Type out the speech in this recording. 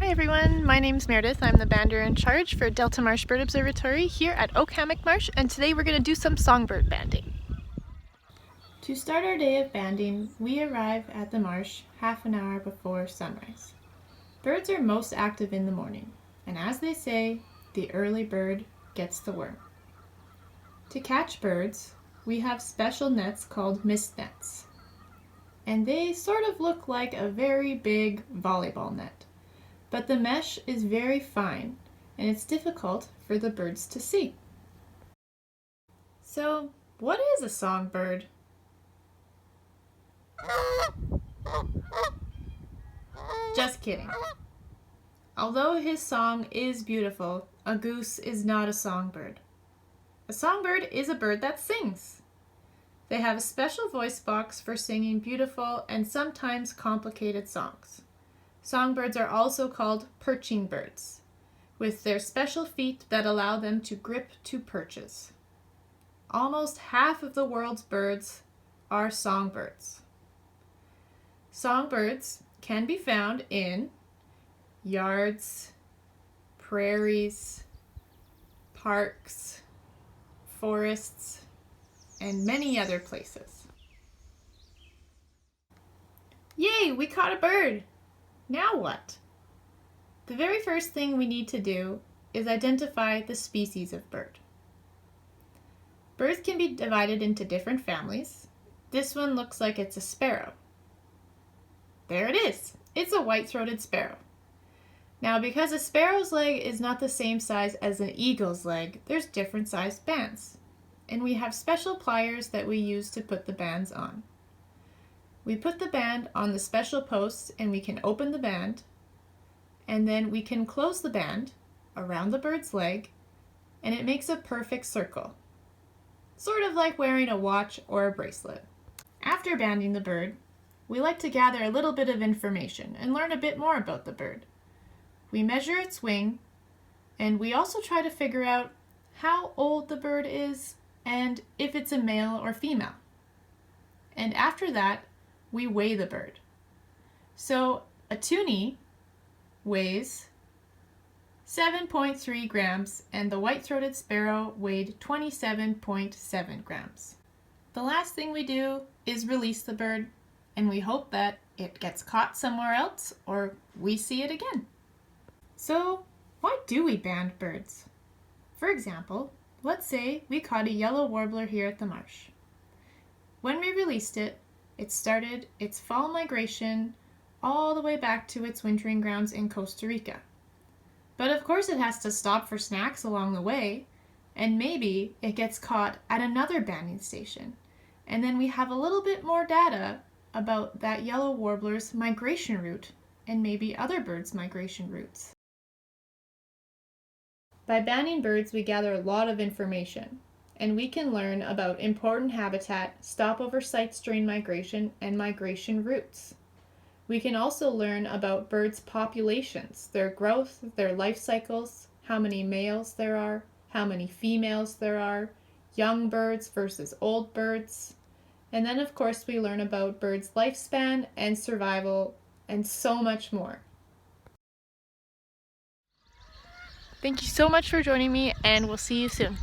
Hi everyone, my name's Meredith. I'm the bander in charge for Delta Marsh Bird Observatory here at Oak Hammock Marsh, and today we're going to do some songbird banding. To start our day of banding, we arrive at the marsh half an hour before sunrise. Birds are most active in the morning, and as they say, the early bird gets the worm. To catch birds, we have special nets called mist nets, and they sort of look like a very big volleyball net. But the mesh is very fine, and it's difficult for the birds to see. So, what is a songbird? Just kidding. Although his song is beautiful, a goose is not a songbird. A songbird is a bird that sings. They have a special voice box for singing beautiful and sometimes complicated songs. Songbirds are also called perching birds, with their special feet that allow them to grip to perches. Almost half of the world's birds are songbirds. Songbirds can be found in yards, prairies, parks, forests, and many other places. Yay, we caught a bird! Now what? The very first thing we need to do is identify the species of bird. Birds can be divided into different families. This one looks like it's a sparrow. There it is! It's a white-throated sparrow. Now, because a sparrow's leg is not the same size as an eagle's leg, there's different sized bands. And we have special pliers that we use to put the bands on. We put the band on the special posts and we can open the band, and then we can close the band around the bird's leg, and it makes a perfect circle, sort of like wearing a watch or a bracelet. After banding the bird, we like to gather a little bit of information and learn a bit more about the bird. We measure its wing, and we also try to figure out how old the bird is and if it's a male or female. And after that, we weigh the bird. So a toonie weighs 7.3 grams and the white-throated sparrow weighed 27.7 grams. The last thing we do is release the bird, and we hope that it gets caught somewhere else or we see it again. So why do we band birds? For example, let's say we caught a yellow warbler here at the marsh. When we released it, it started its fall migration all the way back to its wintering grounds in Costa Rica. But of course it has to stop for snacks along the way, and maybe it gets caught at another banding station. And then we have a little bit more data about that yellow warbler's migration route and maybe other birds' migration routes. By banding birds, we gather a lot of information, and we can learn about important habitat, stopover sites during migration, and migration routes. We can also learn about birds' populations, their growth, their life cycles, how many males there are, how many females there are, young birds versus old birds, and then of course we learn about birds' lifespan and survival, and so much more. Thank you so much for joining me, and we'll see you soon.